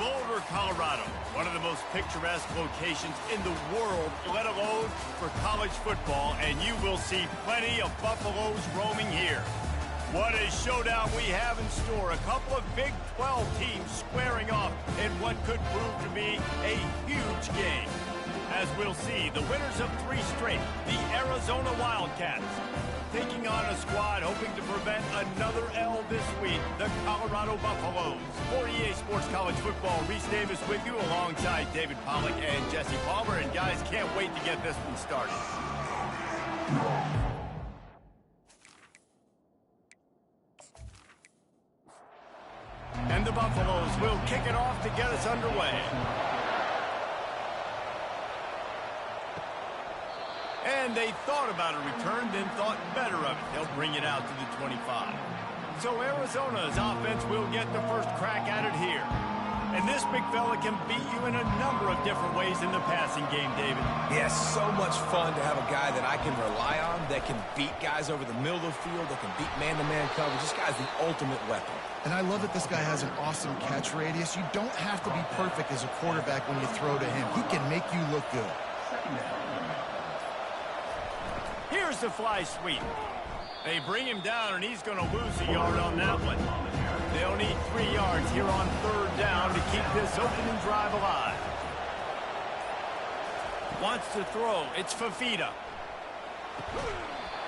Boulder, Colorado, one of the most picturesque locations in the world, let alone for college football, and you will see plenty of Buffaloes roaming here. What a showdown we have in store. A couple of Big 12 teams squaring off in what could prove to be a huge game. As we'll see, the winners of 3 straight, the Arizona Wildcats, taking on a squad hoping to prevent another L this week, the Colorado Buffaloes. For EA Sports College Football, Reese Davis with you alongside David Pollack and Jesse Palmer. And guys, can't wait to get this one started. And the Buffaloes will kick it off to get us underway. And they thought about a return, then thought better of it. They'll bring it out to the 25. So Arizona's offense will get the first crack at it here. And this big fella can beat you in a number of different ways in the passing game, David. Yeah, so much fun to have a guy that I can rely on, that can beat guys over the middle of the field, that can beat man-to-man coverage. This guy's the ultimate weapon. And I love that this guy has an awesome catch radius. You don't have to be perfect as a quarterback when you throw to him. He can make you look good. Here's the fly sweep. They bring him down, and he's going to lose a yard on that one. They'll need 3 yards here on 3rd down to keep this opening drive alive. Wants to throw. It's Fafita.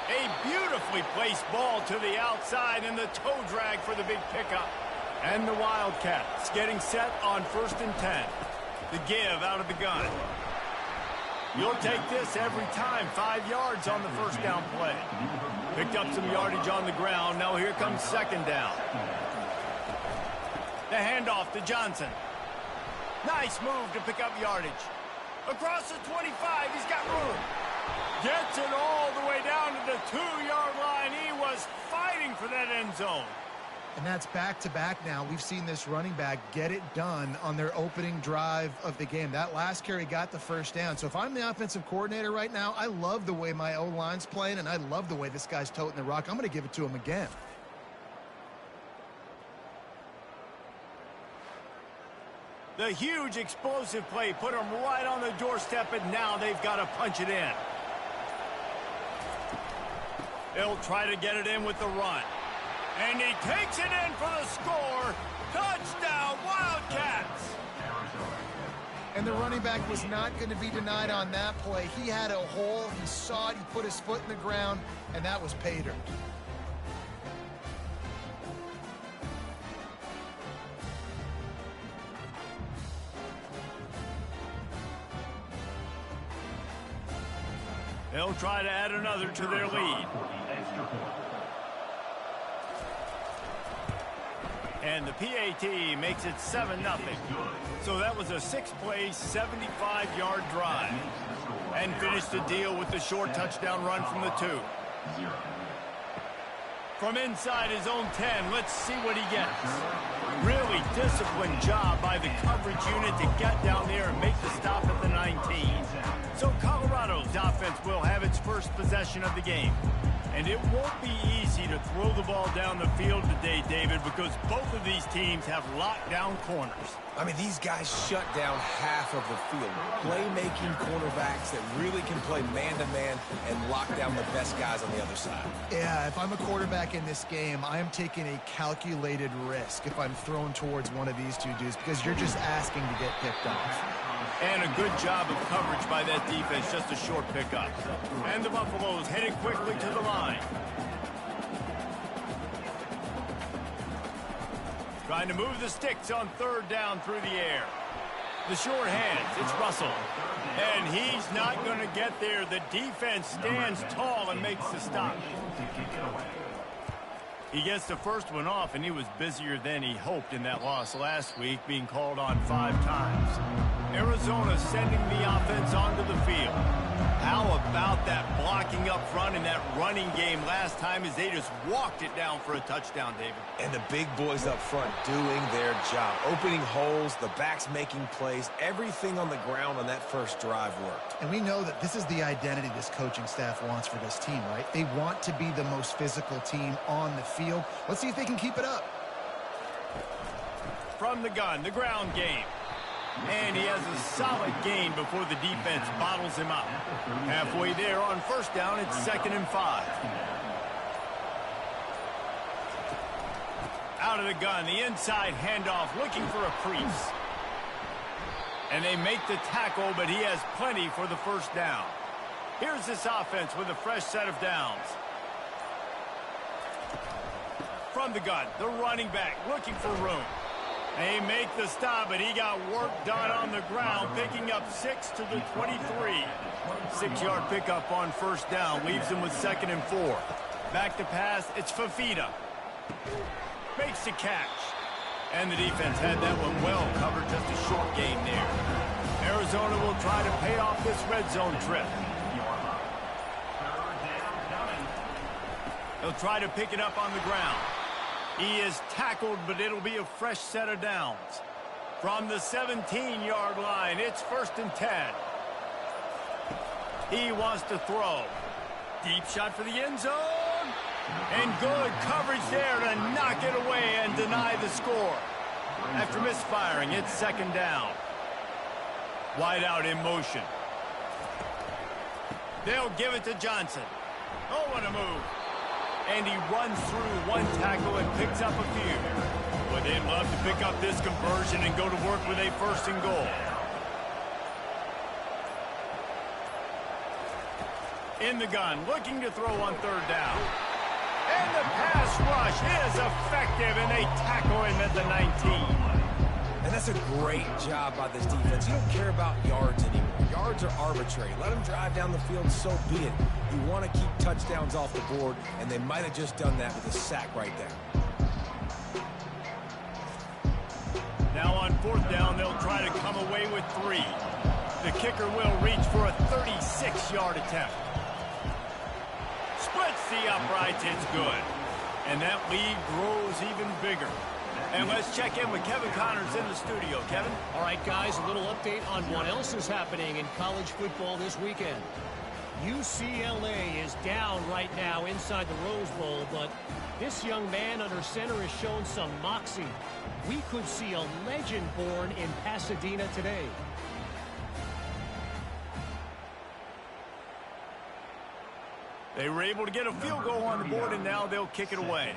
A beautifully placed ball to the outside, and the toe drag for the big pickup. And the Wildcats getting set on 1st and 10. The give out of the gun. You'll take this every time. 5 yards on the 1st down play. Picked up some yardage on the ground. Now here comes 2nd down. The handoff to Johnson. Nice move to pick up yardage. Across the 25, he's got room. Gets it all the way down to the 2-yard line. He was fighting for that end zone. And that's back-to-back now. We've seen this running back get it done on their opening drive of the game. That last carry got the 1st down. So if I'm the offensive coordinator right now, I love the way my O-line's playing, and I love the way this guy's toting the rock. I'm going to give it to him again. The huge explosive play put him right on the doorstep, and now they've got to punch it in. They'll try to get it in with the run. And he takes it in for the score. Touchdown, Wildcats! And the running back was not going to be denied on that play. He had a hole. He saw it. He put his foot in the ground, and that was pay dirt. They'll try to add another to their lead. And the PAT makes it 7-0. So that was a 6-play, 75-yard drive. And finished the deal with the short touchdown run from the 2. From inside his own 10, let's see what he gets. Really disciplined job by the coverage unit to get down there and make the stop at the 19. So Colorado's offense will have its first possession of the game. And it won't be easy to throw the ball down the field today, David, because both of these teams have lockdown corners. I mean, these guys shut down half of the field. Playmaking cornerbacks that really can play man-to-man and lock down the best guys on the other side. Yeah, if I'm a quarterback in this game, I am taking a calculated risk if I'm thrown towards one of these two dudes, because you're just asking to get picked off. And a good job of coverage by that defense, just a short pickup. And the Buffaloes heading quickly to the line. Trying to move the sticks on 3rd down through the air. The short hands, it's Russell. And he's not going to get there. The defense stands tall and makes the stop. He gets the first one off, and he was busier than he hoped in that loss last week, being called on 5 times. Arizona sending the offense onto the field. How about that blocking up front in that running game last time as they just walked it down for a touchdown, David? And the big boys up front doing their job. Opening holes, the backs making plays. Everything on the ground on that first drive worked. And we know that this is the identity this coaching staff wants for this team, right? They want to be the most physical team on the field. Let's see if they can keep it up. from the gun, the ground game. And he has a solid gain before the defense bottles him up. Halfway there on first down, it's 2nd and 5. Out of the gun, the inside handoff, looking for a crease. And they make the tackle, but he has plenty for the first down. Here's this offense with a fresh set of downs. From the gun, the running back looking for room. They make the stop, but he got work done on the ground, picking up 6 to the 23. 6-yard pickup on first down, leaves him with 2nd and 4. Back to pass, it's Fafita. Makes the catch. And the defense had that one well covered, just a short game there. Arizona will try to pay off this red zone trip. They'll try to pick it up on the ground. He is tackled, but it'll be a fresh set of downs. From the 17-yard line, it's 1st and 10. He wants to throw. Deep shot for the end zone. And good coverage there to knock it away and deny the score. After misfiring, it's 2nd down. Wide out in motion. They'll give it to Johnson. Oh, what a move. And he runs through one tackle and picks up a few. But they'd love to pick up this conversion and go to work with a 1st and goal. In the gun, looking to throw on 3rd down. And the pass rush is effective, and they tackle him at the 19. And that's a great job by this defense. You don't care about yards anymore. Yards are arbitrary. Let them drive down the field, so be it. You want to keep touchdowns off the board, and they might have just done that with a sack right there. Now on 4th down, they'll try to come away with 3. The kicker will reach for a 36-yard attempt. Splits the uprights, it's good. And that lead grows even bigger. And let's check in with Kevin Connors in the studio. Kevin? All right, guys, a little update on what else is happening in college football this weekend. UCLA is down right now inside the Rose Bowl, but this young man under center has shown some moxie. We could see a legend born in Pasadena today. They were able to get a field goal on the board, and now they'll kick it away.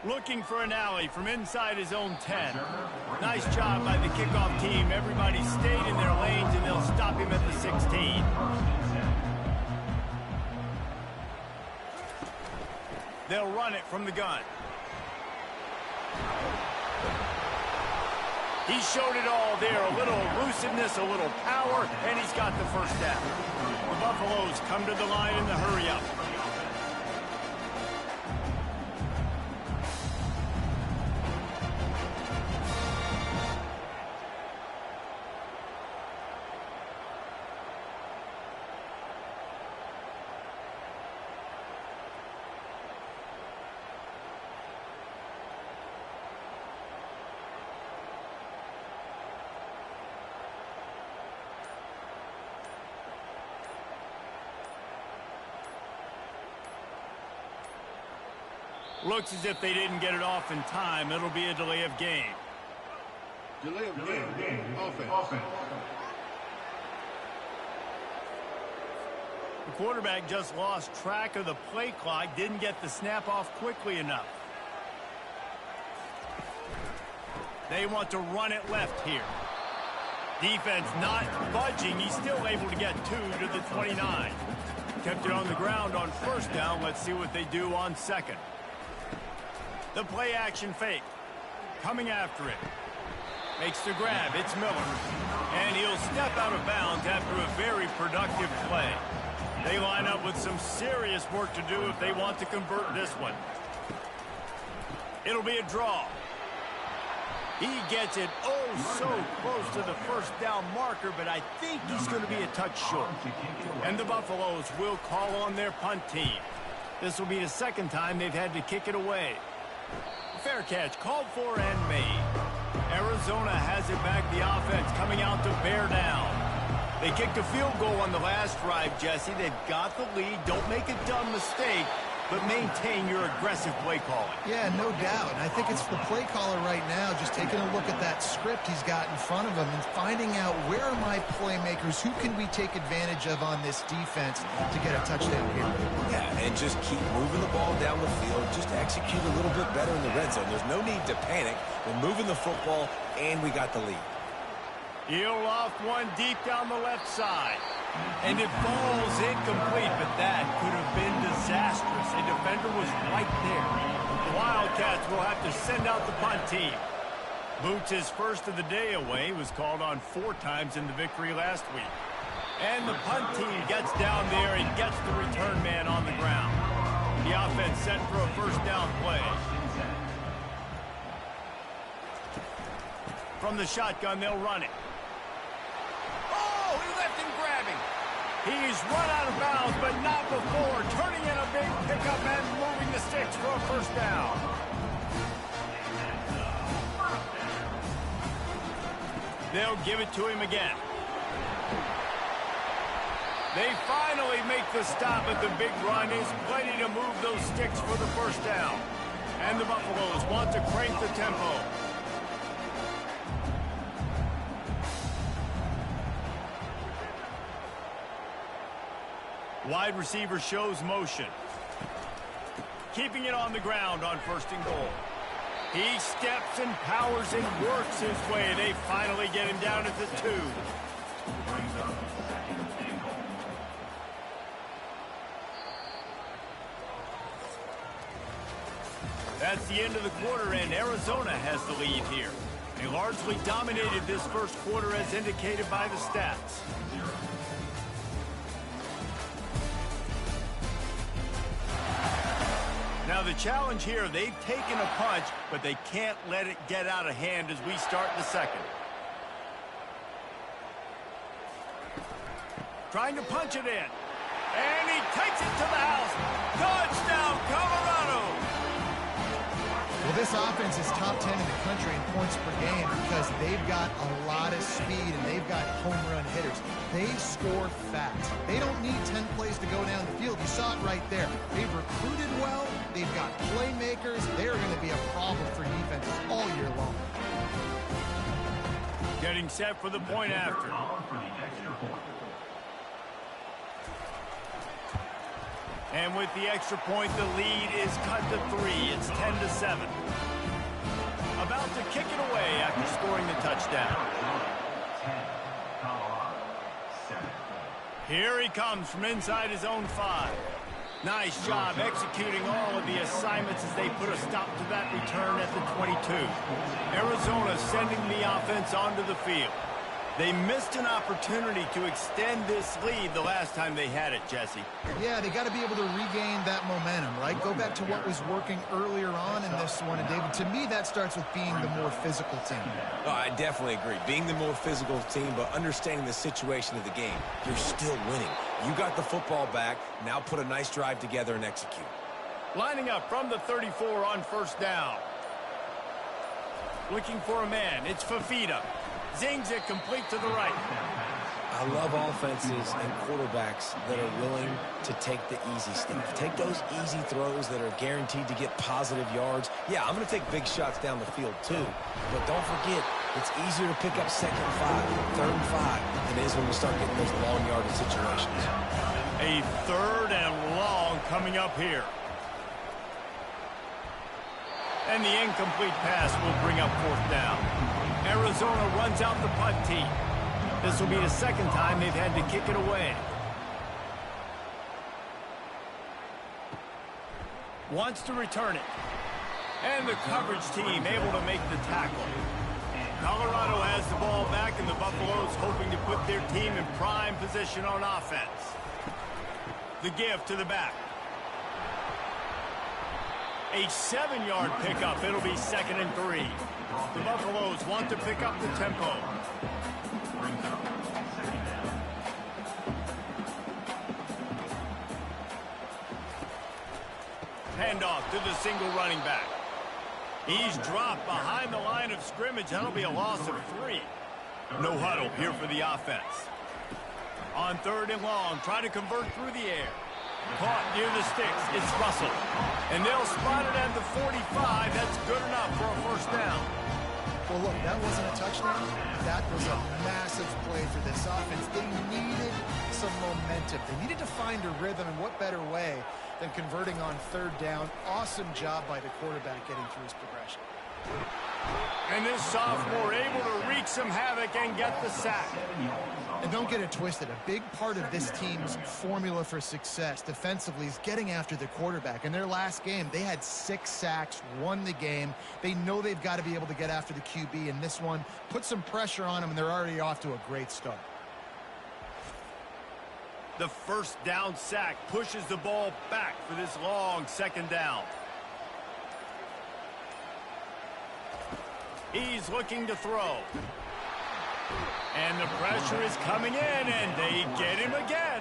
Looking for an alley from inside his own 10. Nice job by the kickoff team. Everybody stayed in their lanes, and they'll stop him at the 16. They'll run it from the gun. He showed it all there. A little elusiveness, a little power, and he's got the first down. The Buffaloes come to the line in the hurry-up. Looks as if they didn't get it off in time. It'll be a delay of game. Delay of game. Offense. The quarterback just lost track of the play clock, didn't get the snap off quickly enough. They want to run it left here. Defense not budging. He's still able to get 2 to the 29. Kept it on the ground on first down. Let's see what they do on second. The play action fake. Coming after it. Makes the grab. It's Miller. And he'll step out of bounds after a very productive play. They line up with some serious work to do if they want to convert this one. It'll be a draw. He gets it so close to the first down marker, but I think he's going to be a touch short. And the Buffaloes will call on their punt team. This will be the second time they've had to kick it away. Fair catch called for and made. Arizona has it back, the offense coming out to bear down. They kicked a field goal on the last drive, Jesse. They've got the lead. Don't make a dumb mistake. but maintain your aggressive play calling. Yeah, no doubt. And I think it's the play caller right now just taking a look at that script he's got in front of him and finding out where are my playmakers, who can we take advantage of on this defense to get a touchdown here. Yeah, and just keep moving the ball down the field. Just execute a little bit better in the red zone. There's no need to panic. We're moving the football, and we got the lead. He'll off one deep down the left side. And it falls incomplete, but that could have been disastrous. A defender was right there. The Wildcats will have to send out the punt team. Boots' first of the day away was called on 4 times in the victory last week. And the punt team gets down there and gets the return man on the ground. The offense set for a first down play. From the shotgun, they'll run it. Oh, he left him grabbing. He's run out of bounds, but not before turning in a big pickup and moving the sticks for a first down. They'll give it to him again. They finally make the stop, but the big run is plenty to move those sticks for the first down. And the Buffaloes want to crank the tempo. Wide receiver shows motion. Keeping it on the ground on 1st and goal. He steps and powers and works his way. They finally get him down at the 2. That's the end of the quarter, and Arizona has the lead here. They largely dominated this first quarter as indicated by the stats. Now the challenge here, they've taken a punch, but they can't let it get out of hand as we start the second. Trying to punch it in. And he takes it to the house. Touchdown, Colorado! Well, this offense is top 10 in the country in points per game because they've got a lot of speed and they've got home run hitters. They score fast. They don't need 10 plays to go down the field. You saw it right there. They've recruited well. They've got playmakers. They're going to be a problem for defenses all year long. Getting set for the point after. And with the extra point, the lead is cut to 3. It's 10-7. About to kick it away after scoring the touchdown. Here he comes from inside his own 5. Nice job executing all of the assignments as they put a stop to that return at the 22. Arizona sending the offense onto the field. They missed an opportunity to extend this lead the last time they had it, Jesse. Yeah, they got to be able to regain that momentum, right? Go back to what was working earlier on in this one. And, David, to me, that starts with being the more physical team. Oh, I definitely agree. Being the more physical team, but understanding the situation of the game. You're still winning. You got the football back. Now put a nice drive together and execute. Lining up from the 34 on 1st down. Looking for a man. It's Fafita. Zings it complete to the right. I love offenses and quarterbacks that are willing to take the easy stuff. Take those easy throws that are guaranteed to get positive yards. Yeah, I'm going to take big shots down the field too. But don't forget, it's easier to pick up 2nd and 5, 3rd and 5 than it is when we start getting those long yardage situations. A 3rd and long coming up here. And the incomplete pass will bring up 4th down. Arizona runs out the punt team. This will be the 2nd time they've had to kick it away. Wants to return it. And the coverage team able to make the tackle. Colorado has the ball back, and the Buffaloes hoping to put their team in prime position on offense. The give to the back. A 7-yard pickup. It'll be 2nd and 3. The Buffaloes want to pick up the tempo. Handoff to the single running back. He's dropped behind the line of scrimmage. That'll be a loss of 3. No huddle here for the offense. On 3rd and long, trying to convert through the air. Caught near the sticks. It's Russell. And they'll spot it at the 45. That's good enough for a first down. Well, look, that wasn't a touchdown. That was a massive play for this offense. They needed some momentum. They needed to find a rhythm, and what better way than converting on third down. Awesome job by the quarterback getting through his progression. And this sophomore able to wreak some havoc and get the sack. And don't get it twisted. A big part of this team's formula for success defensively is getting after the quarterback. In their last game, they had 6 sacks, won the game. They know they've got to be able to get after the QB in this one. Put some pressure on them, and they're already off to a great start. The first down sack pushes the ball back for this long second down. He's looking to throw. And the pressure is coming in, and they get him again.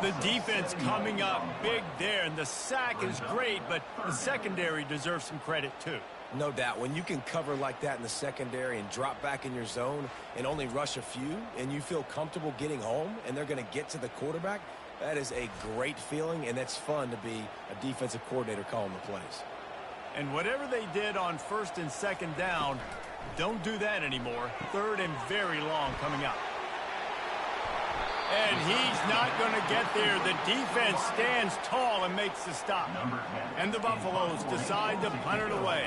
The defense coming up big there, and the sack is great, but the secondary deserves some credit too. No doubt. When you can cover like that in the secondary and drop back in your zone and only rush a few, and you feel comfortable getting home, and they're going to get to the quarterback, that is a great feeling, and it's fun to be a defensive coordinator calling the plays. And whatever they did on first and second down, don't do that anymore. Third and very long coming up. And he's not going to get there. The defense stands tall and makes the stop. And the Buffaloes decide to punt it away.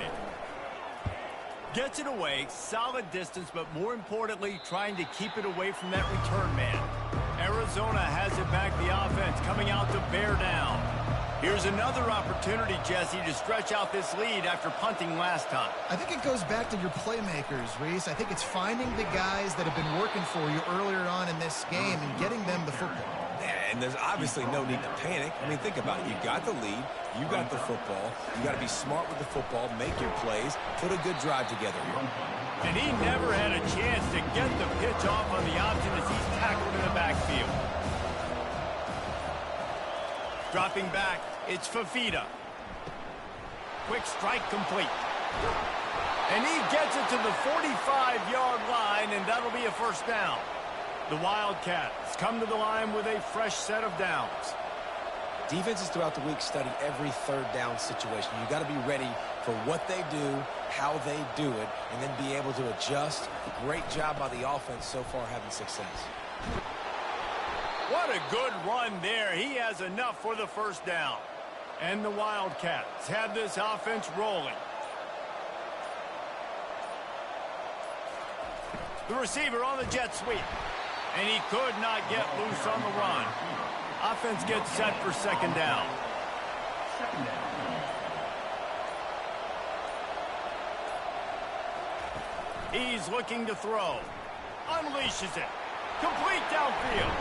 Gets it away, solid distance, but more importantly, trying to keep it away from that return man. Arizona has it back, the offense coming out to bear down. Here's another opportunity, Jesse, to stretch out this lead after punting last time. I think it goes back to your playmakers, Reese. I think it's finding the guys that have been working for you earlier on in this game and getting them the football. And there's obviously no need to panic. I mean, think about it. You got the lead. You got the football. You got to be smart with the football, make your plays, put a good drive together here. And he never had a chance to get the pitch off on the option as he's tackled in the backfield. Dropping back, it's Fafita. Quick strike complete. And he gets it to the 45-yard line, and that'll be a first down. The Wildcats come to the line with a fresh set of downs. Defenses throughout the week study every third down situation. You got to be ready for what they do, how they do it, and then be able to adjust. Great job by the offense so far having success. What a good run there. He has enough for the first down. And the Wildcats have this offense rolling. The receiver on the jet sweep. And he could not get loose on the run. Offense gets set for second down. He's looking to throw. Unleashes it. Complete downfield.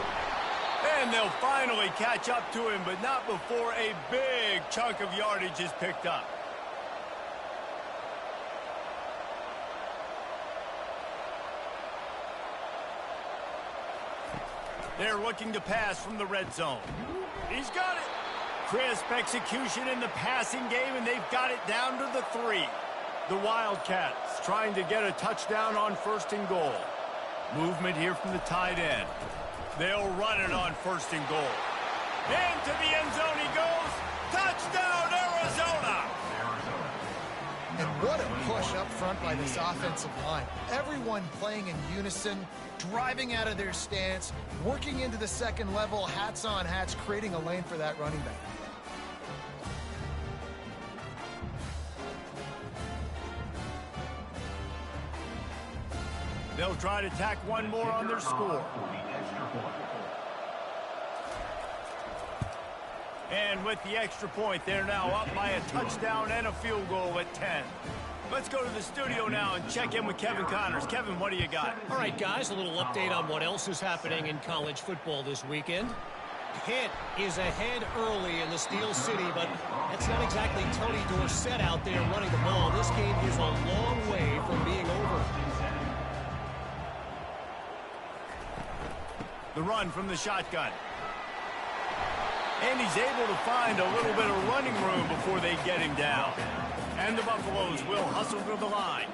And they'll finally catch up to him, but not before a big chunk of yardage is picked up. They're looking to pass from the red zone. He's got it. Crisp execution in the passing game, and they've got it down to the 3. The Wildcats trying to get a touchdown on first and goal. Movement here from the tight end. They'll run it on first and goal. Into the end zone he goes. Touchdown, Arizona! And what a push up front by this offensive line. Everyone playing in unison, driving out of their stance, working into the second level, hats on hats, creating a lane for that running back. They'll try to tack one more on their score. And with the extra point, they're now up by a touchdown and a field goal at 10. Let's go to the studio now and check in with Kevin Connors. Kevin, what do you got? All right, guys, a little update on what else is happening in college football this weekend. Pitt is ahead early in the Steel City, but that's not exactly Tony Dorsett out there running the ball. This game is a long way from being over. The run from the shotgun. And he's able to find a little bit of running room before they get him down. And the Buffaloes will hustle to the line.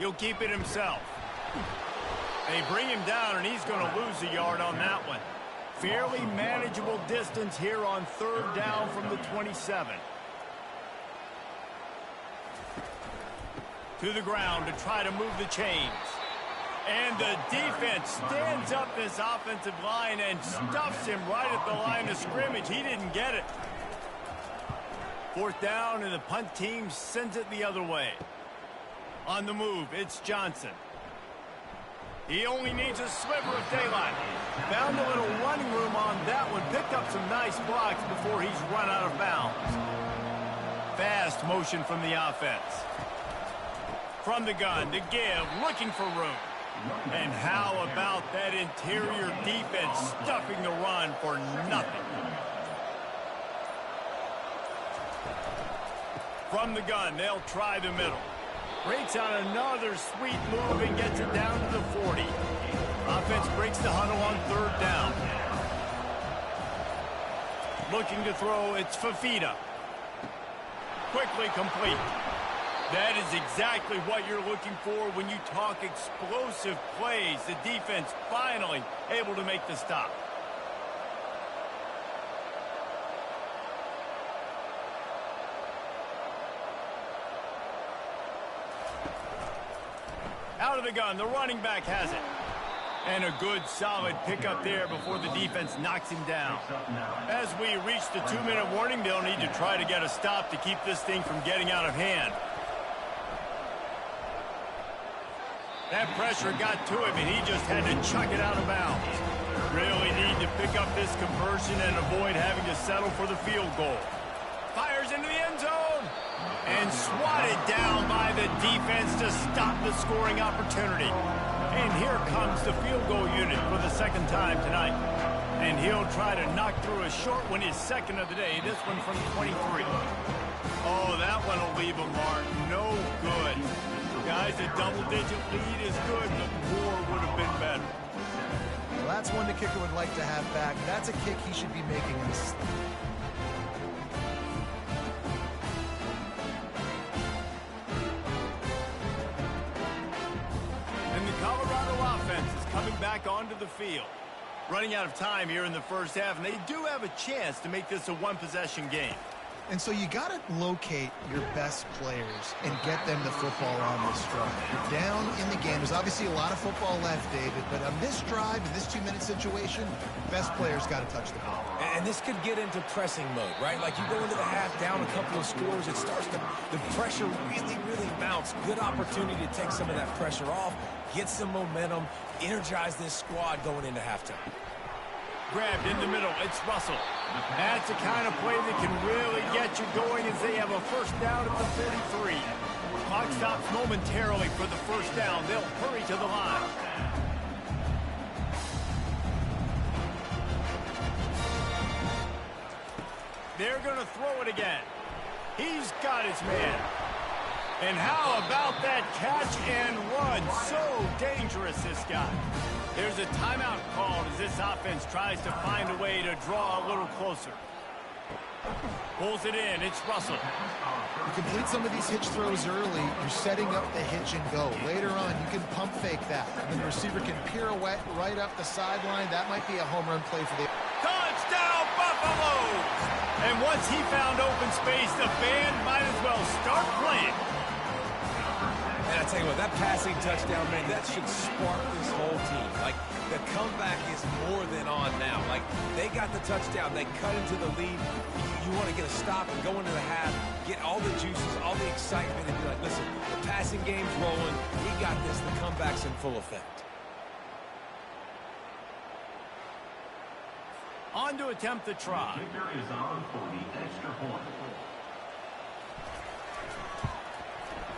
He'll keep it himself. They bring him down, and he's going to lose a yard on that one. Fairly manageable distance here on 3rd down from the 27. To the ground to try to move the chains. And the defense stands up this offensive line and stuffs him right at the line of scrimmage. He didn't get it. 4th down, and the punt team sends it the other way. On the move, it's Johnson. He only needs a sliver of daylight. Found a little running room on that one. Picked up some nice blocks before he's run out of bounds. Fast motion from the offense. From the gun to give, looking for room. And how about that interior defense stuffing the run for nothing? From the gun, they'll try the middle. Breaks on another sweet move and gets it down to the 40. Offense breaks the huddle on 3rd down. Looking to throw, it's Fafita. Quickly complete. That is exactly what you're looking for when you talk explosive plays. The defense finally able to make the stop. Out of the gun, the running back has it. And a good, solid pickup there before the defense knocks him down. As we reach the 2-minute warning, they'll need to try to get a stop to keep this thing from getting out of hand. That pressure got to him, and he just had to chuck it out of bounds. Really need to pick up this conversion and avoid having to settle for the field goal. Fires into the end zone. And swatted down by the defense to stop the scoring opportunity. And here comes the field goal unit for the 2nd time tonight. And he'll try to knock through a short one, his 2nd of the day. This one from 23. Oh, that one will leave a mark. No good. Guys, a double-digit lead is good, but more would have been better. Well, that's one the kicker would like to have back. That's a kick he should be making in this. And the Colorado offense is coming back onto the field. Running out of time here in the 1st half, and they do have a chance to make this a one-possession game. And so you got to locate your best players and get them the football on this drive. You're down in the game. There's obviously a lot of football left, David, but on this drive, in this 2-minute situation, best players got to touch the ball. And this could get into pressing mode, right? Like you go into the half down a couple of scores, it starts to, the pressure really mounts. Good opportunity to take some of that pressure off, get some momentum, energize this squad going into halftime. Grabbed in the middle, it's Russell. That's the kind of play that can really get you going as they have a 1st down at the 43. Clock stops momentarily for the 1st down. They'll hurry to the line. They're going to throw it again. He's got his man. And how about that catch and run? So dangerous, this guy. There's a timeout called as this offense tries to find a way to draw a little closer. Pulls it in. It's Russell. You complete some of these hitch throws early, you're setting up the hitch and go. Later on, you can pump fake that. And the receiver can pirouette right up the sideline. That might be a home run play for the... Touchdown, Buffaloes! And once he found open space, the band might as well start playing. And I tell you what, that passing touchdown, man, that should spark this whole team. Like, the comeback is more than on now. Like, they got the touchdown. They cut into the lead. You want to get a stop and go into the half, get all the juices, all the excitement, and be like, listen, the passing game's rolling. We got this. The comeback's in full effect. On to attempt the try. The kicker is on for the extra point.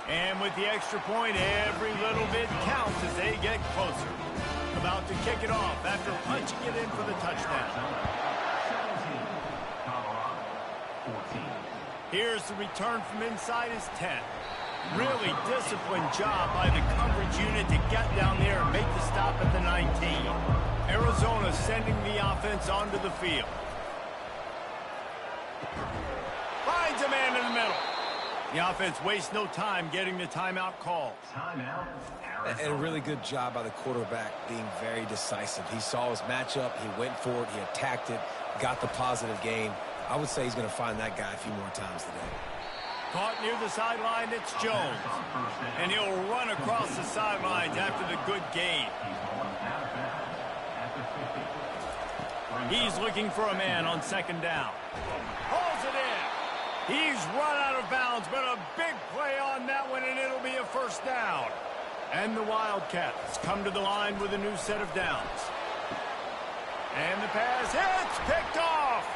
And with the extra point, every little bit counts as they get closer. About to kick it off after punching it in for the touchdown. 17, Colorado, 14. Here's the return from inside his 10. Really disciplined job by the coverage unit to get down there and make the stop at the 19. Arizona sending the offense onto the field. Finds a man in the middle. The offense wastes no time getting the timeout call. Timeout. And a really good job by the quarterback being very decisive. He saw his matchup, he went for it, he attacked it, got the positive gain. I would say he's going to find that guy a few more times today. Caught near the sideline, it's Jones. And he'll run across the sidelines after the good gain. He's looking for a man on second down. Pulls it in. He's run out of bounds, but a big play on that one, and it'll be a first down. And the Wildcats come to the line with a new set of downs. And the pass hits, picked off.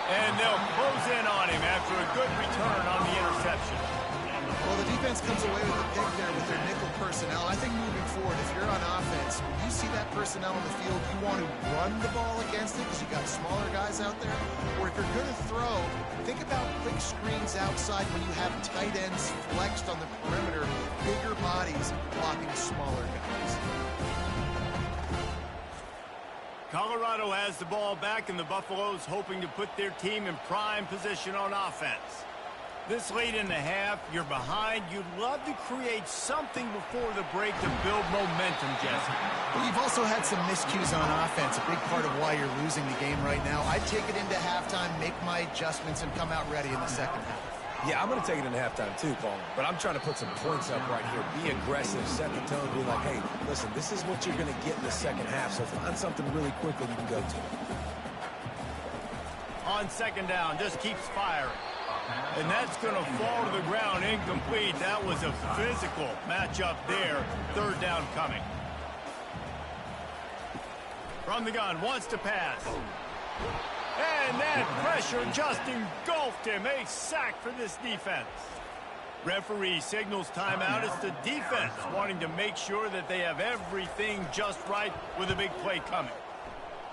And they'll close in on him after a good return on the interception. Well, the defense comes away with a pick there with their nickel personnel. I think moving forward, if you're on offense, when you see that personnel on the field, you want to run the ball against it because you got smaller guys out there. Or if you're going to throw, think about quick screens outside when you have tight ends flexed on the perimeter, bigger bodies blocking smaller guys. Colorado has the ball back, and the Buffaloes hoping to put their team in prime position on offense. This late in the half, you're behind. You'd love to create something before the break to build momentum, Jesse. Well, you've also had some miscues on offense, a big part of why you're losing the game right now. I'd take it into halftime, make my adjustments, and come out ready in the second half. Yeah, I'm going to take it into halftime too, Paul. But I'm trying to put some points up right here. Be aggressive, set the tone, be like, hey, listen, this is what you're going to get in the second half, so find something really quickly you can go to. On second down, just keeps firing. And that's going to fall to the ground incomplete. That was a physical matchup there. Third down coming. From the gun, wants to pass. And that pressure just engulfed him. A sack for this defense. Referee signals timeout. It's the defense wanting to make sure that they have everything just right with a big play coming.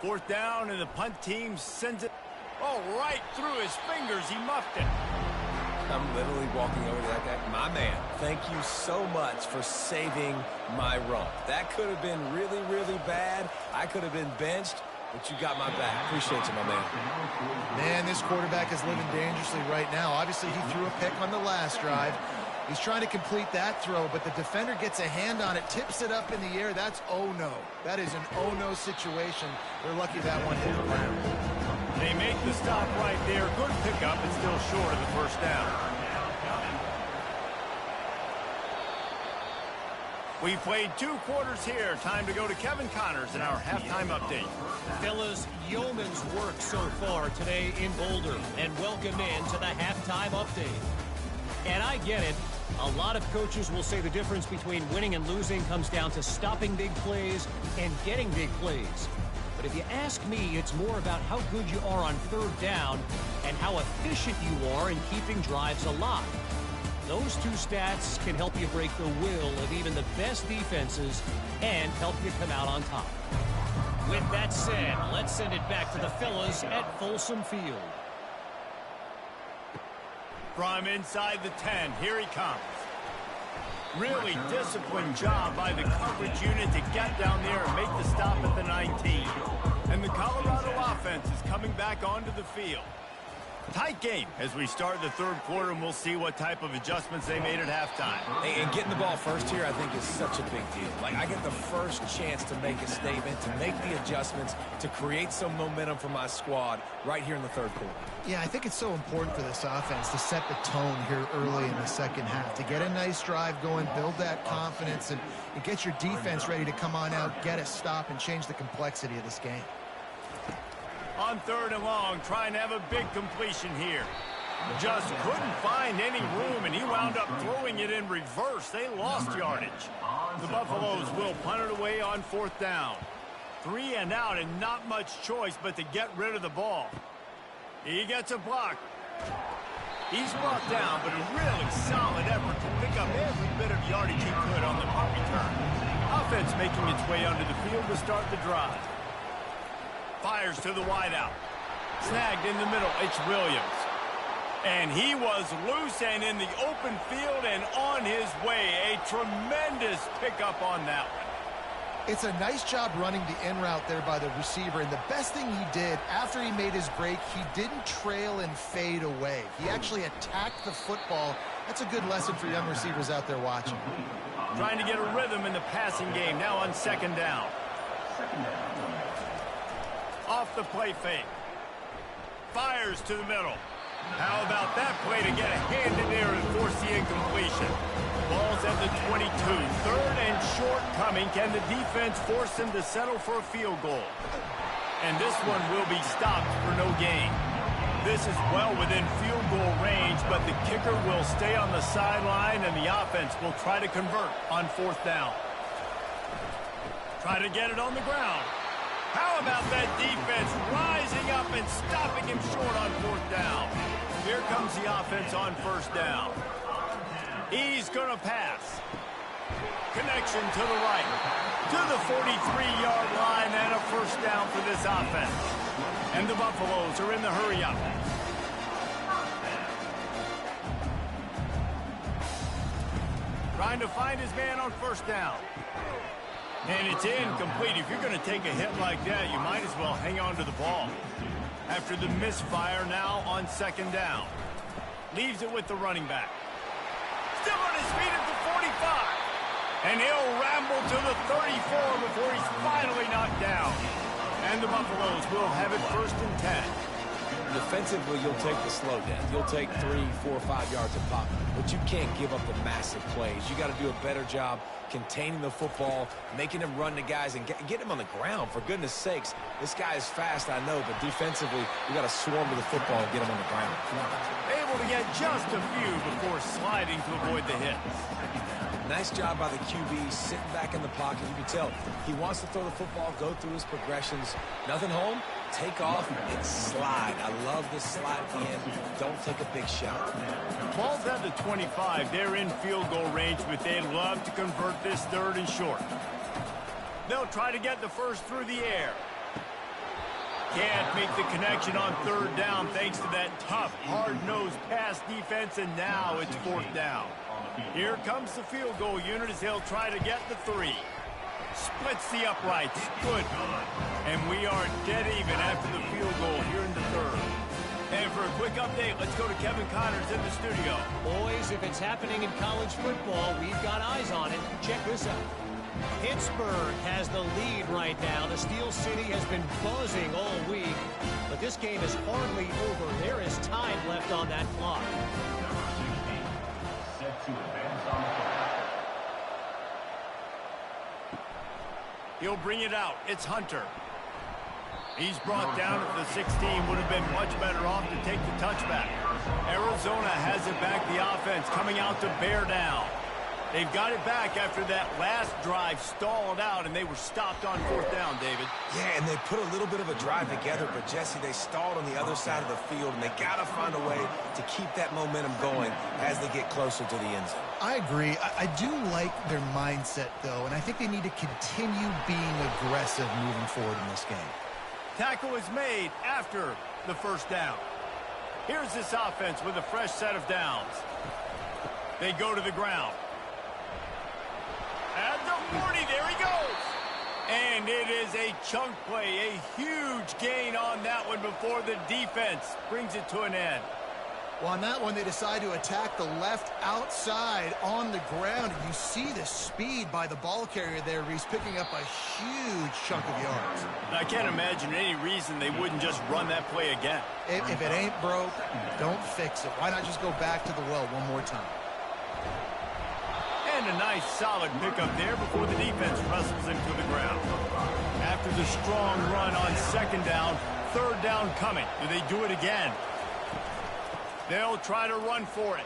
Fourth down, and the punt team sends it right through his fingers. He muffed it. I'm literally walking over to that guy. My man, thank you so much for saving my run. That could have been really, really bad. I could have been benched, but you got my back. Appreciate you, my man. Man, this quarterback is living dangerously right now. Obviously, he threw a pick on the last drive. He's trying to complete that throw, but the defender gets a hand on it, tips it up in the air. That's oh-no. That is an oh-no situation. They're lucky that one hit the ground. They make the stop right there. Good pickup, and still short of the first down. We played 2 quarters here. Time to go to Kevin Connors in our halftime update. Fellas, yeoman's work so far today in Boulder, and welcome in to the halftime update. And I get it. A lot of coaches will say the difference between winning and losing comes down to stopping big plays and getting big plays. But if you ask me, it's more about how good you are on third down and how efficient you are in keeping drives alive. Those 2 stats can help you break the will of even the best defenses and help you come out on top. With that said, let's send it back to the fellas at Folsom Field. From inside the 10, here he comes. Really disciplined job by the coverage unit to get down there and make the stop at the 19. And the Colorado offense is coming back onto the field. Tight game as we start the third quarter, and we'll see what type of adjustments they made at halftime. And getting the ball first here, I think, is such a big deal. Like, I get the first chance to make a statement, to make the adjustments, to create some momentum for my squad right here in the third quarter. Yeah, I think it's so important for this offense to set the tone here early in the second half, to get a nice drive going, build that confidence, and get your defense ready to come on out, get a stop, and change the complexity of this game. On third and long, trying to have a big completion here. Just couldn't find any room, and he wound up throwing it in reverse. They lost yardage. The Buffaloes will punt it away on fourth down. 3 and out, and not much choice but to get rid of the ball. He gets a block. He's brought down, but a really solid effort to pick up every bit of yardage he could on the punt return. Offense making its way onto the field to start the drive. Fires to the wideout. Snagged in the middle. It's Williams. And he was loose and in the open field and on his way. A tremendous pickup on that one. It's a nice job running the in route there by the receiver, and the best thing he did after he made his break, he didn't trail and fade away. He actually attacked the football That's a good lesson for young receivers out there watching. Trying to get a rhythm in the passing game now on second down. Off the play fake. Fires to the middle. How about that play to get a hand in there and force the incompletion? Ball's at the 22. Third and short coming. Can the defense force them to settle for a field goal? And this one will be stopped for no gain. This is well within field goal range, but the kicker will stay on the sideline, and the offense will try to convert on fourth down. Try to get it on the ground. How about that defense rising up and stopping him short on fourth down? Here comes the offense on first down. He's going to pass. Connection to the right. To the 43-yard line and a first down for this offense. And the Buffaloes are in the hurry up. Trying to find his man on first down. And it's incomplete. If you're going to take a hit like that, you might as well hang on to the ball. After the misfire, now on second down. Leaves it with the running back. Still on his feet at the 45. And he'll ramble to the 34 before he's finally knocked down. And the Buffaloes will have it first and 10. Defensively, you'll take the slow down. You'll take 3, 4, 5 yards of pop, but you can't give up the massive plays. You got to do a better job containing the football, making him run to guys, and get him on the ground. For goodness sakes, this guy is fast, I know, but defensively, you got to swarm to the football and get him on the ground. Able to get just a few before sliding to avoid the hits. Nice job by the QB, sitting back in the pocket. You can tell he wants to throw the football, go through his progressions. Nothing home, take off, and slide. I love this slide at the end. Don't take a big shot. Ball's at the 25. They're in field goal range, but they'd love to convert this third and short. They'll try to get the first through the air. Can't make the connection on third down thanks to that tough, hard-nosed pass defense, and now it's fourth down. Here comes the field goal unit as they'll try to get the 3. Splits the uprights. Good. And we are dead even after the field goal here in the third. And for a quick update, let's go to Kevin Connors in the studio. Boys, if it's happening in college football, we've got eyes on it. Check this out. Pittsburgh has the lead right now. The Steel City has been buzzing all week, but this game is hardly over. There is time left on that clock. Set to advance on the clock. He'll bring it out. It's Hunter. He's brought down at the 16. Would have been much better off to take the touchback. Arizona has it back. The offense coming out to bear down. They've got it back after that last drive stalled out, and they were stopped on fourth down, David. Yeah, and they put a little bit of a drive together, but, Jesse, they stalled on the other side of the field, and they got to find a way to keep that momentum going as they get closer to the end zone. I agree. I do like their mindset, though, and I think they need to continue being aggressive moving forward in this game. Tackle is made after the first down. Here's this offense with a fresh set of downs. They go to the ground. At the 40, there he goes. And it is a chunk play, a huge gain on that one before the defense brings it to an end. Well, on that one, they decide to attack the left outside on the ground. And you see the speed by the ball carrier there, Reese, picking up a huge chunk of yards. I can't imagine any reason they wouldn't just run that play again. If it ain't broke, don't fix it. Why not just go back to the well one more time? And a nice solid pickup there before the defense wrestles him to the ground. After the strong run on second down, third down coming. Do they do it again? They'll try to run for it.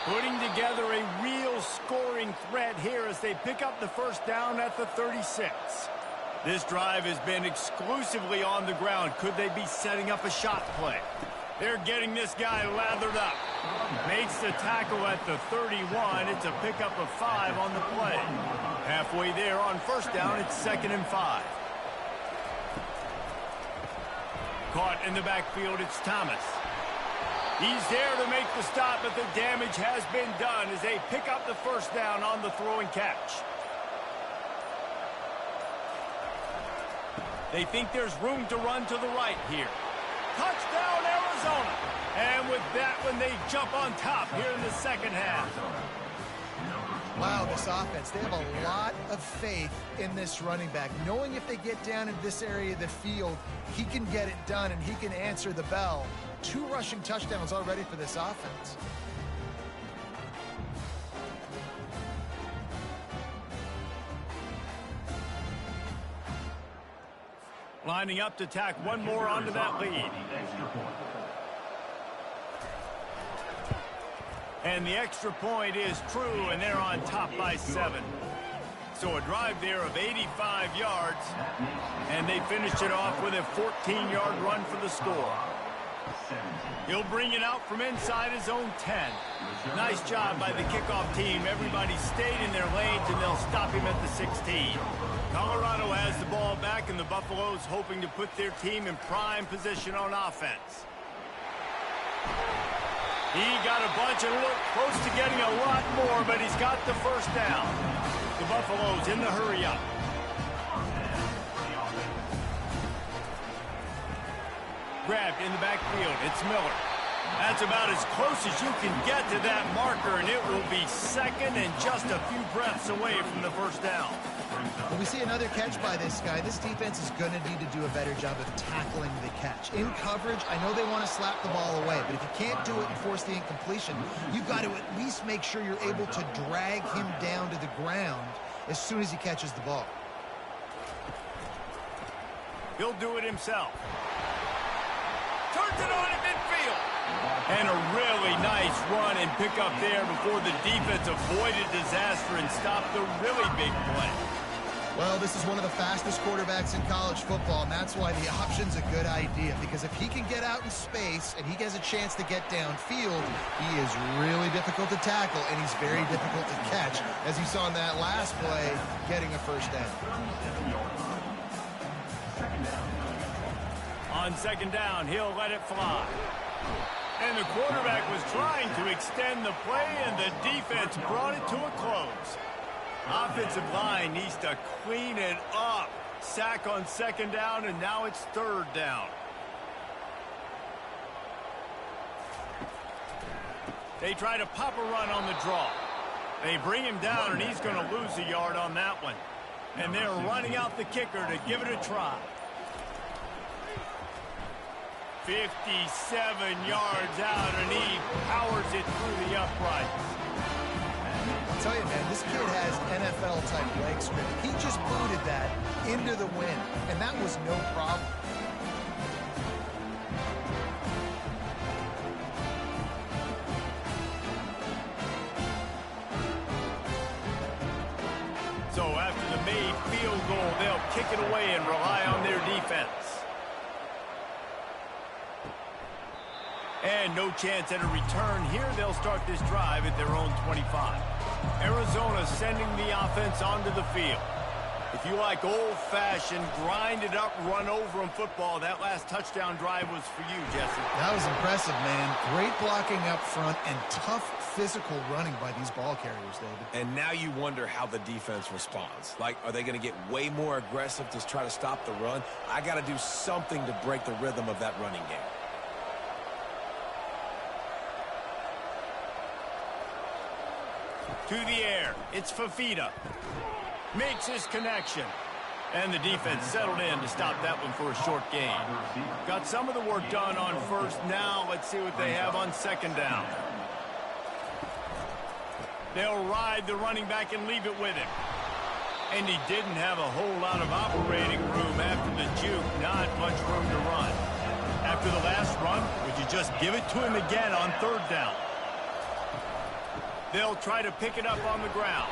Putting together a real scoring threat here as they pick up the first down at the 36. This drive has been exclusively on the ground. Could they be setting up a shot play? They're getting this guy lathered up. Makes the tackle at the 31. It's a pickup of 5 on the play. Halfway there on first down, it's 2nd and 5. Caught in the backfield, it's Thomas. He's there to make the stop, but the damage has been done as they pick up the first down on the throw and catch. They think there's room to run to the right here. Touchdown, Arizona. And with that one, they jump on top here in the second half. Wow, this offense, they have a lot of faith in this running back, knowing if they get down into this area of the field, he can get it done and he can answer the bell. 2 rushing touchdowns already for this offense. Lining up to tack one more onto that lead. And the extra point is true, and they're on top by 7. So a drive there of 85 yards, and they finished it off with a 14-yard run for the score. He'll bring it out from inside his own 10. Nice job by the kickoff team. Everybody stayed in their lanes, and they'll stop him at the 16. Colorado has the ball back, and the Buffaloes hoping to put their team in prime position on offense. He got a bunch and looked close to getting a lot more, but he's got the first down. The Buffaloes in the hurry up. Grabbed in the backfield. It's Miller. That's about as close as you can get to that marker, and it will be second and just a few breaths away from the first down. When we see another catch by this guy, this defense is going to need to do a better job of tackling the catch. In coverage, I know they want to slap the ball away, but if you can't do it and force the incompletion, you've got to at least make sure you're able to drag him down to the ground as soon as he catches the ball. He'll do it himself. Turns it on in midfield. And a really nice run and pick up there before the defense avoided disaster and stopped the really big play. Well, this is one of the fastest quarterbacks in college football, and that's why the option's a good idea, because if he can get out in space and he gets a chance to get downfield, he is really difficult to tackle, and he's very difficult to catch, as you saw in that last play, getting a first down. On second down, he'll let it fly. And the quarterback was trying to extend the play, and the defense brought it to a close. Offensive line needs to clean it up. Sack on second down, and now it's third down. They try to pop a run on the draw. They bring him down, and he's going to lose a yard on that one. And they're running out the kicker to give it a try. 57 yards out, and he powers it through the uprights. I'll tell you, man, this kid has NFL-type leg strength. He just booted that into the wind, and that was no problem. So after the made field goal, they'll kick it away and rely on their defense. And no chance at a return here. They'll start this drive at their own 25. Arizona sending the offense onto the field. If you like old-fashioned, grind-it-up, run-over-'em football, that last touchdown drive was for you, Jesse. That was impressive, man. Great blocking up front and tough physical running by these ball carriers, David. And now you wonder how the defense responds. Like, are they going to get way more aggressive to try to stop the run? I got to do something to break the rhythm of that running game. To the air, it's Fafita. Makes his connection. And the defense settled in to stop that one for a short gain. Got some of the work done on first. Now let's see what they have on second down. They'll ride the running back and leave it with him. And he didn't have a whole lot of operating room after the juke. Not much room to run. After the last run, would you just give it to him again on third down? They'll try to pick it up on the ground.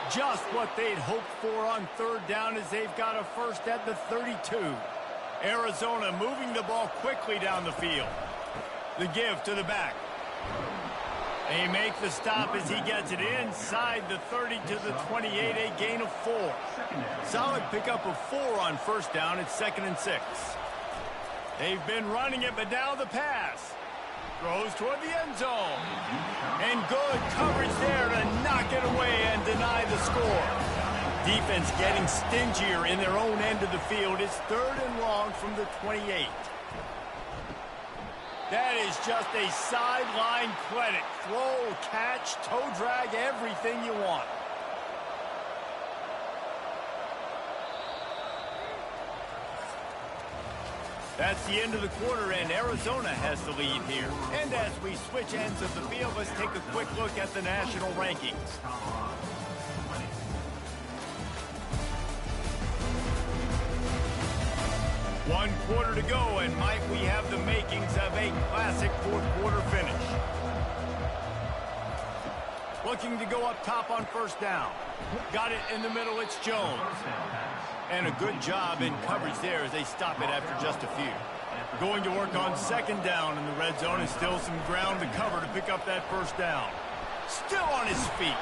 Just what they'd hoped for on third down as they've got a first at the 32. Arizona moving the ball quickly down the field. The give to the back. They make the stop as he gets it inside the 30 to the 28, a gain of 4. Solid pickup of 4 on first down. It's 2nd and 6. They've been running it, but now the pass. Throws toward the end zone. And good coverage there to knock it away and deny the score. Defense getting stingier in their own end of the field. It's 3rd and long from the 28. That is just a sideline credit. Throw, catch, toe drag, everything you want. That's the end of the quarter, and Arizona has the lead here. And as we switch ends of the field, let's take a quick look at the national rankings. One quarter to go, and Mike, we have the makings of a classic fourth quarter finish. Looking to go up top on first down. Got it in the middle, it's Jones. And a good job in coverage there as they stop it after just a few. Going to work on second down in the red zone, and still some ground to cover to pick up that first down. Still on his feet.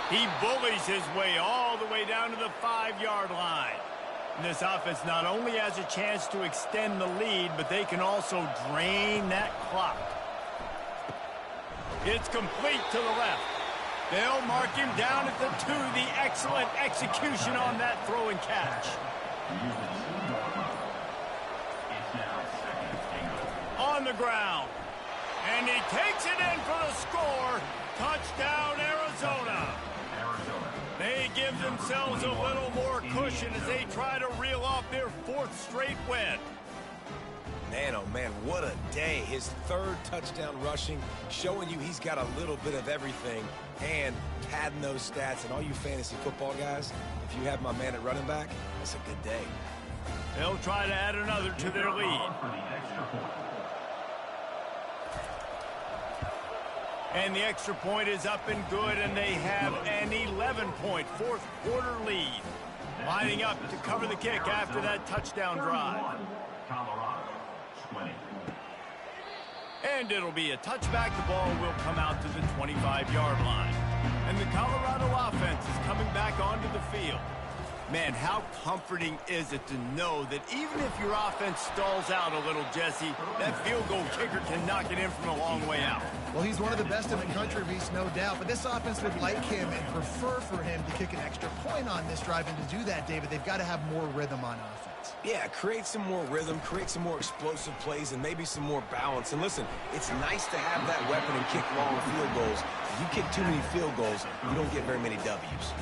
He bullies his way all the way down to the 5-yard line. And this offense not only has a chance to extend the lead, but they can also drain that clock. It's complete to the left. They'll mark him down at the 2. The excellent execution on that throw and catch. On the ground. And he takes it in for the score. Touchdown, Arizona. They give themselves a little more cushion as they try to reel off their 4th straight win. Man, oh man, what a day. His 3rd touchdown rushing, showing you he's got a little bit of everything, and padding those stats. And all you fantasy football guys, if you have my man at running back, that's a good day. They'll try to add another to their lead. And the extra point is up and good, and they have an 11-point fourth quarter lead. Lining up to cover the kick after that touchdown drive. And it'll be a touchback. The ball will come out to the 25-yard line. And the Colorado offense is coming back onto the field. Man, how comforting is it to know that even if your offense stalls out a little, Jesse, that field goal kicker can knock it in from a long way out. Well, he's one of the best in the country, Reese, no doubt. But this offense would like him and prefer for him to kick an extra point on this drive. And to do that, David, they've got to have more rhythm on offense. Yeah, create some more rhythm, create some more explosive plays, and maybe some more balance. And listen, it's nice to have that weapon and kick long field goals. If you kick too many field goals, you don't get very many W's.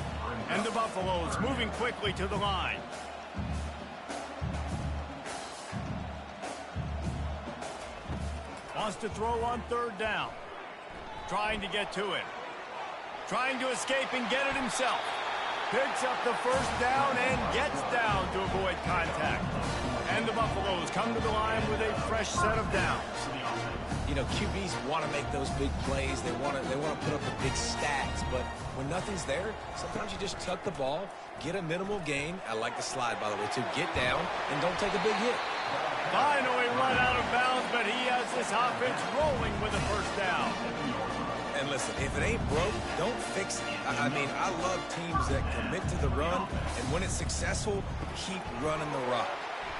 And the Buffaloes moving quickly to the line. Wants to throw on third down. Trying to get to it. Trying to escape and get it himself. Picks up the first down and gets down to avoid contact. And the Buffaloes come to the line with a fresh set of downs. You know, QBs want to make those big plays. They want to put up the big stats. But when nothing's there, sometimes you just tuck the ball, get a minimal gain. I like the slide, by the way, too. Get down and don't take a big hit. Finally run out of bounds, but he has this offense rolling with a first down. And listen, if it ain't broke, don't fix it. I mean, I love teams that commit to the run, and when it's successful, keep running the rock.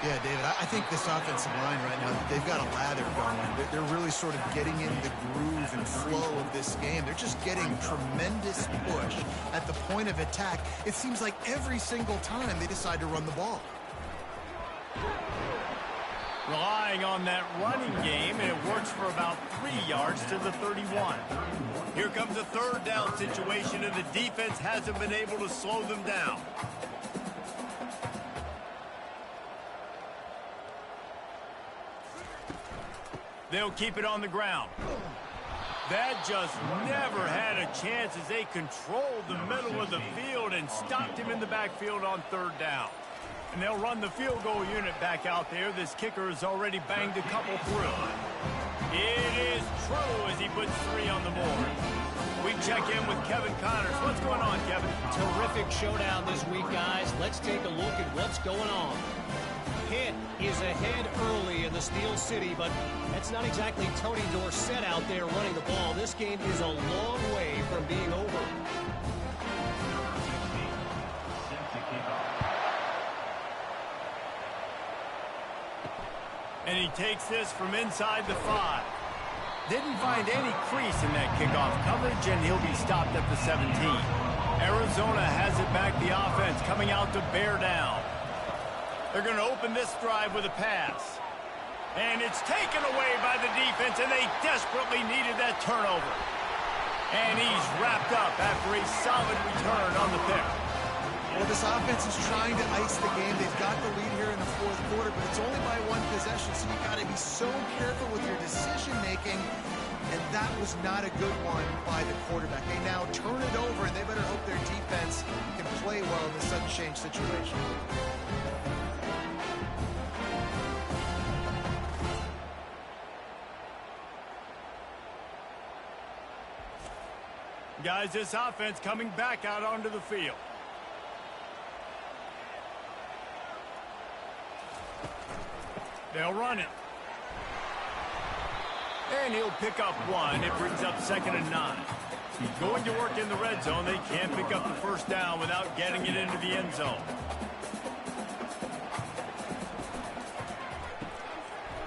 Yeah, David, I think this offensive line right now, they've got a lather going. They're really sort of getting in the groove and flow of this game. They're just getting tremendous push at the point of attack. It seems like every single time they decide to run the ball. Relying on that running game, and it works for about 3 yards to the 31. Here comes a third down situation, and the defense hasn't been able to slow them down. They'll keep it on the ground. That just never had a chance as they controlled the middle of the field and stopped him in the backfield on third down. And they'll run the field goal unit back out there. This kicker has already banged a couple through. It is true as he puts 3 on the board. We check in with Kevin Connors. What's going on, Kevin? Terrific showdown this week, guys. Let's take a look at what's going on. Pitt is ahead early in the Steel City, but that's not exactly Tony Dorsett out there running the ball. This game is a long way from being over. And he takes this from inside the 5. Didn't find any crease in that kickoff coverage, and he'll be stopped at the 17. Arizona has it back, the offense coming out to bear down. They're going to open this drive with a pass. And it's taken away by the defense, and they desperately needed that turnover. And he's wrapped up after a solid return on the pick. Well, this offense is trying to ice the game. They've got the lead here in the fourth quarter, but it's only by one possession, so you've got to be so careful with your decision-making, and that was not a good one by the quarterback. They now turn it over, and they better hope their defense can play well in this sudden change situation. Guys, this offense coming back out onto the field. They'll run it. And he'll pick up one. It brings up 2nd and 9. He's going to work in the red zone. They can't pick up the first down without getting it into the end zone.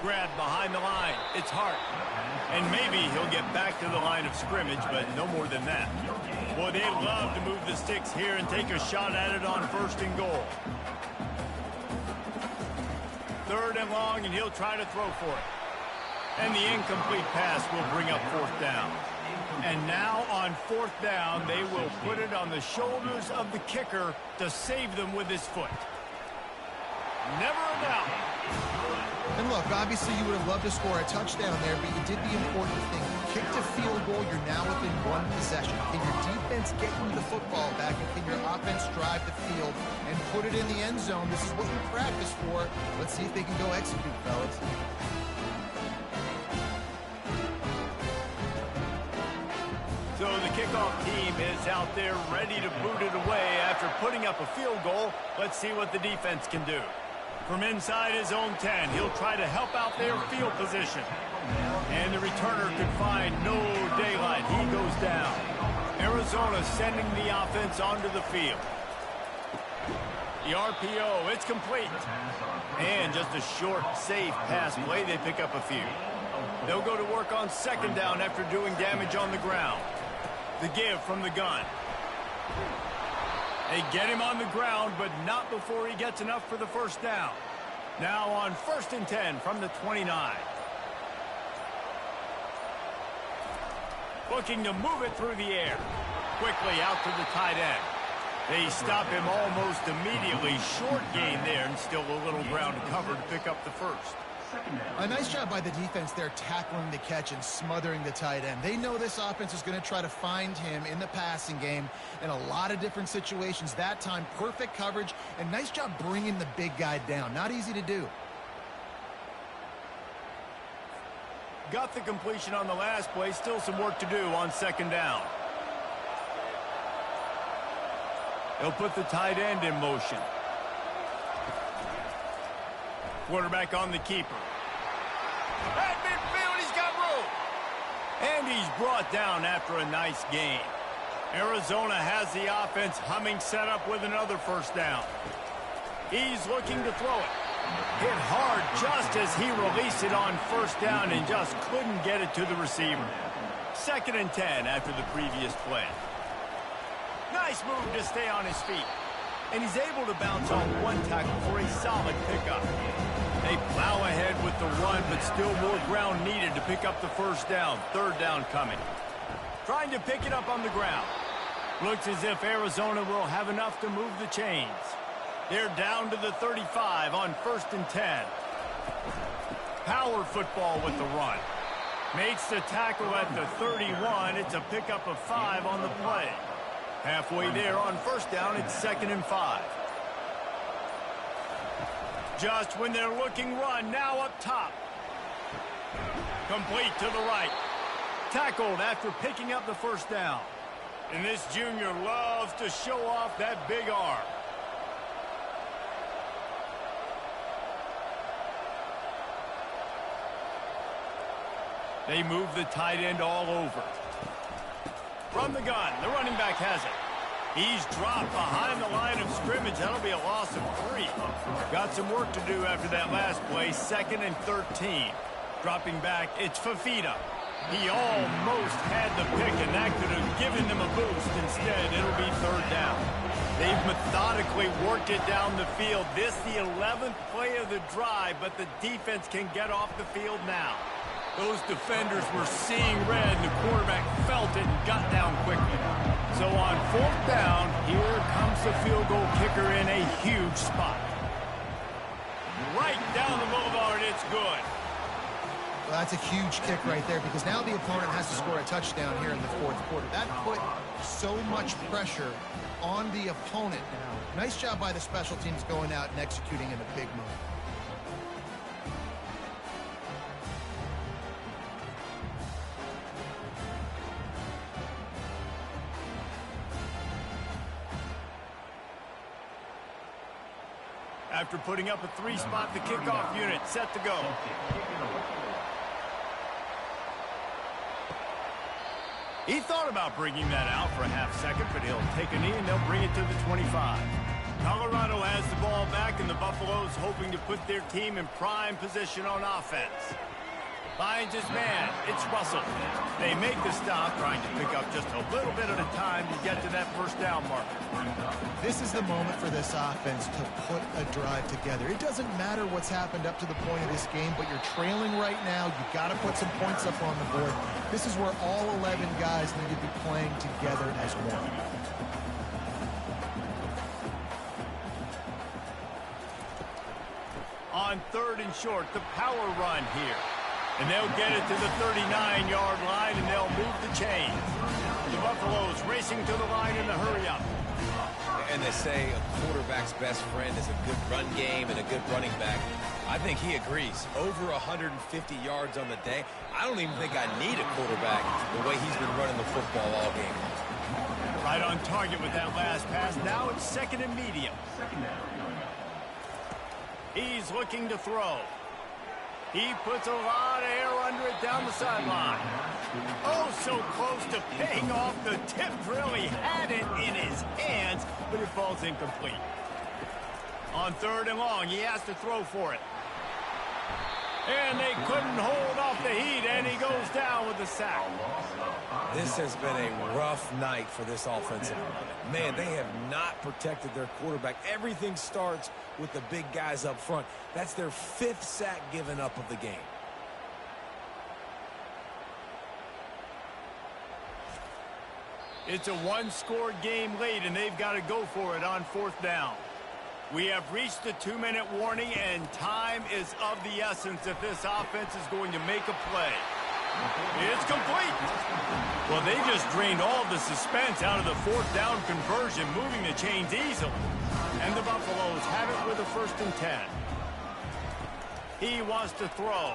Grab behind the line. It's Hart. And maybe he'll get back to the line of scrimmage, but no more than that. Boy, they'd love to move the sticks here and take a shot at it on 1st and goal. 3rd and long, and he'll try to throw for it. And the incomplete pass will bring up 4th down. And now on 4th down, they will put it on the shoulders of the kicker to save them with his foot. Never a doubt. And look, obviously you would have loved to score a touchdown there, but you did the important thing. You kicked a field goal, you're now within one possession. Can your defense get you the football back, and can your offense drive the field and put it in the end zone? This is what you practice for. Let's see if they can go execute, fellas. So the kickoff team is out there ready to boot it away after putting up a field goal. Let's see what the defense can do. From inside his own 10, he'll try to help out their field position. And the returner could find no daylight. He goes down. Arizona sending the offense onto the field. The RPO, it's complete. And just a short, safe pass play. They pick up a few. They'll go to work on 2nd down after doing damage on the ground. The give from the gun. They get him on the ground, but not before he gets enough for the 1st down. Now on 1st and 10 from the 29. Looking to move it through the air. Quickly out to the tight end. They stop him almost immediately. Short gain there, and still a little ground to cover to pick up the 1st. A nice job by the defense there, tackling the catch and smothering the tight end. They know this offense is going to try to find him in the passing game in a lot of different situations. That time, perfect coverage, and nice job bringing the big guy down. Not easy to do. Got the completion on the last play. Still some work to do on 2nd down. They'll put the tight end in motion. Quarterback on the keeper. At midfield, he's got room. And he's brought down after a nice gain. Arizona has the offense humming, set up with another 1st down. He's looking to throw it. Hit hard just as he released it on 1st down and just couldn't get it to the receiver. 2nd and 10 after the previous play. Nice move to stay on his feet. And he's able to bounce off one tackle for a solid pickup. They plow ahead with the run, but still more ground needed to pick up the 1st down. 3rd down coming. Trying to pick it up on the ground. Looks as if Arizona will have enough to move the chains. They're down to the 35 on 1st and 10. Power football with the run. Makes the tackle at the 31. It's a pickup of 5 on the play. Halfway there on 1st down, it's 2nd and 5. Just when they're looking run, now up top. Complete to the right. Tackled after picking up the 1st down. And this junior loves to show off that big arm. They move the tight end all over. From the gun, the running back has it. He's dropped behind the line of scrimmage. That'll be a loss of 3. Got some work to do after that last play. 2nd and 13. Dropping back, it's Fafita. He almost had the pick, and that could have given them a boost. Instead, it'll be 3rd down. They've methodically worked it down the field. This the 11th play of the drive, but the defense can get off the field now. Those defenders were seeing red, and the quarterback felt it and got down quickly. So on 4th down, here comes the field goal kicker in a huge spot. Right down the boulevard, it's good. Well, that's a huge kick right there because now the opponent has to score a touchdown here in the 4th quarter. That put so much pressure on the opponent now. Nice job by the special teams going out and executing in a big moment. After putting up a 3-spot, the kickoff unit set to go. He thought about bringing that out for a half-second, but he'll take a knee and they'll bring it to the 25. Colorado has the ball back, and the Buffaloes hoping to put their team in prime position on offense. Finds his man. It's Russell. They make the stop, trying to pick up just a little bit at a time to get to that 1st down marker. This is the moment for this offense to put a drive together. It doesn't matter what's happened up to the point of this game, but you're trailing right now. You've got to put some points up on the board. This is where all 11 guys need to be playing together as one. On 3rd and short, the power run here. And they'll get it to the 39-yard line, and they'll move the chains. The Buffaloes racing to the line in the hurry-up. And they say a quarterback's best friend is a good run game and a good running back. I think he agrees. Over 150 yards on the day. I don't even think I need a quarterback the way he's been running the football all game. Right on target with that last pass. Now it's 2nd and medium. He's looking to throw. He puts a lot of air under it down the sideline. Oh, so close to paying off the tip drill. He had it in his hands, but it falls incomplete. On 3rd and long, he has to throw for it. And they couldn't hold off the heat, and he goes down with the sack. This has been a rough night for this offensive line. Man, they have not protected their quarterback. Everything starts with the big guys up front. That's their 5th sack given up of the game. It's a 1-score game late, and they've got to go for it on 4th down. We have reached the 2-minute warning, and time is of the essence if this offense is going to make a play. It's complete. Well, they just drained all the suspense out of the 4th down conversion, moving the chains easily. And the Buffaloes have it with a 1st and 10. He wants to throw.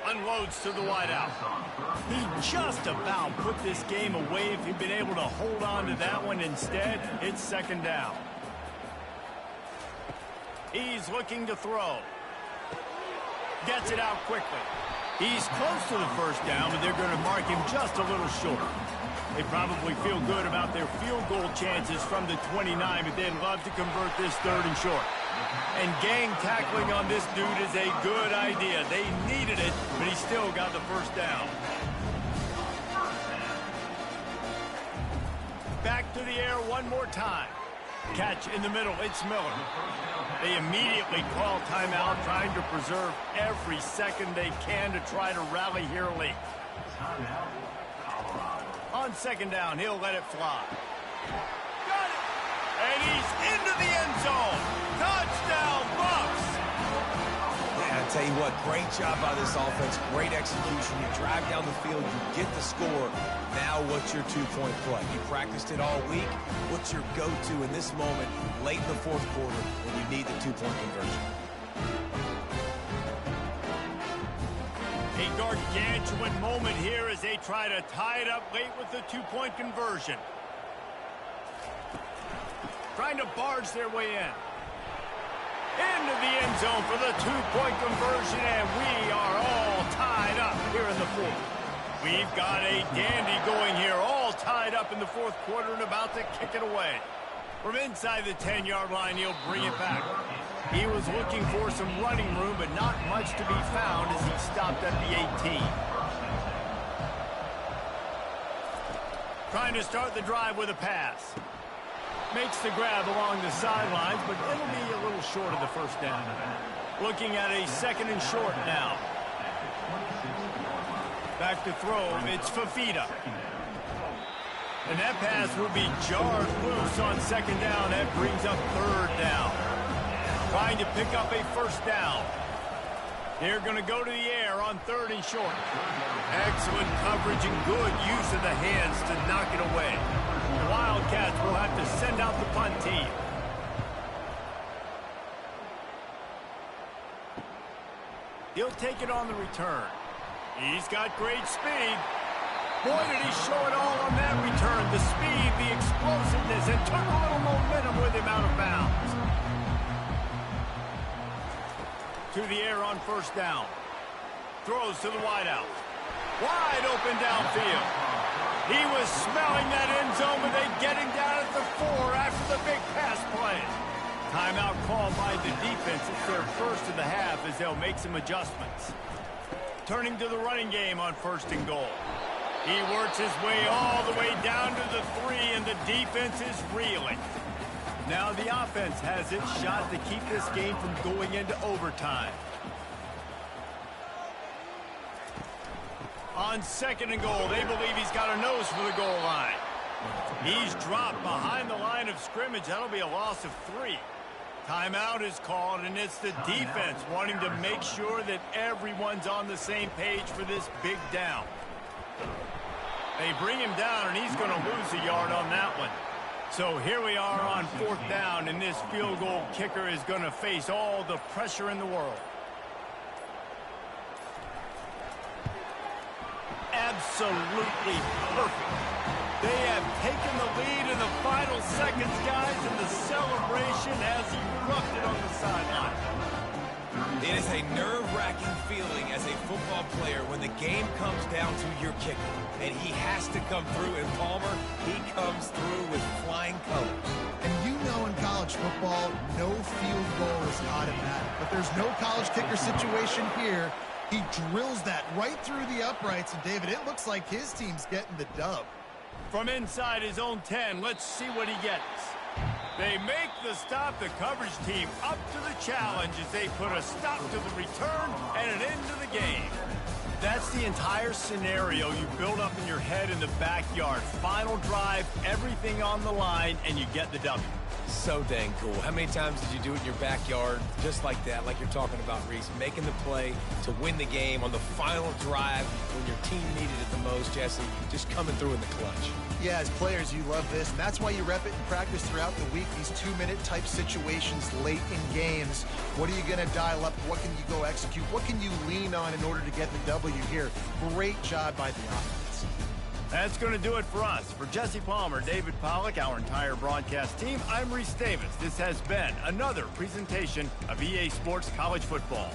Unloads to the wideout. He just about put this game away if he'd been able to hold on to that one. Instead, it's 2nd down. He's looking to throw. Gets it out quickly. He's close to the 1st down, but they're going to mark him just a little short. They probably feel good about their field goal chances from the 29, but they'd love to convert this 3rd and short. And gang tackling on this dude is a good idea. They needed it, but he still got the 1st down. Back to the air one more time. Catch in the middle. It's Miller. They immediately call timeout, trying to preserve every second they can to try to rally here late. On 2nd down, he'll let it fly. Got it! And he's into the end zone. Touchdown, Bucks! Yeah, I tell you what, great job by this offense. Great execution. You drive down the field, you get the score. Now what's your 2-point play? You practiced it all week. What's your go-to in this moment, late in the 4th quarter, when you need the 2-point conversion? A gargantuan moment here as they try to tie it up late with the 2-point conversion. Trying to barge their way in. Into the end zone for the 2-point conversion, and we are all tied up here in the 4th. We've got a dandy going here, all tied up in the 4th quarter and about to kick it away. From inside the 10-yard line, he'll bring it back. He was looking for some running room, but not much to be found as he stopped at the 18. Trying to start the drive with a pass. Makes the grab along the sidelines, but it'll be a little short of the first down. Looking at a 2nd and short now. Back to throw, it's Fafita. And that pass will be jarred loose on 2nd down. That brings up 3rd down. Trying to pick up a 1st down. They're going to go to the air on 3rd and short. Excellent coverage and good use of the hands to knock it away. The Wildcats will have to send out the punt team. He'll take it on the return. He's got great speed. Boy, did he show it all on that return. The speed, the explosiveness, and took a little momentum with him out of bounds. To the air on 1st down. Throws to the wideout. Wide open downfield. He was smelling that end zone, but they get him down at the 4 after the big pass play. Timeout called by the defense. It's their first of the half as they'll make some adjustments. Turning to the running game on 1st and goal. He works his way all the way down to the 3, and the defense is reeling. Now the offense has its shot to keep this game from going into overtime. On 2nd and goal, they believe he's got a nose for the goal line. He's dropped behind the line of scrimmage. That'll be a loss of 3. Timeout is called, and it's the defense wanting to make sure that everyone's on the same page for this big down. They bring him down, and he's going to lose a yard on that one. So here we are on 4th down, and this field goal kicker is going to face all the pressure in the world. Absolutely perfect. They have taken the lead in the final seconds, guys, and the celebration has erupted on the sideline. It is a nerve-wracking feeling as a football player when the game comes down to your kicker. And he has to come through. And Palmer, he comes through with flying colors. And you know in college football, no field goal is automatic. But there's no college kicker situation here. He drills that right through the uprights. And, David, it looks like his team's getting the dub. From inside his own 10, let's see what he gets. They make the stop. The coverage team up to the challenge as they put a stop to the return and an end to the game. That's the entire scenario you build up in your head in the backyard. Final drive, everything on the line, and you get the W. So dang cool. How many times did you do it in your backyard just like that, like you're talking about, Reese, making the play to win the game on the final drive when your team needed it the most, Jesse, just coming through in the clutch. Yeah, as players, you love this, and that's why you rep it in practice throughout the week, these 2-minute type situations late in games. What are you going to dial up? What can you go execute? What can you lean on in order to get the W here? Great job by the offense. That's going to do it for us. For Jesse Palmer, David Pollack, our entire broadcast team, I'm Reese Davis. This has been another presentation of EA Sports College Football.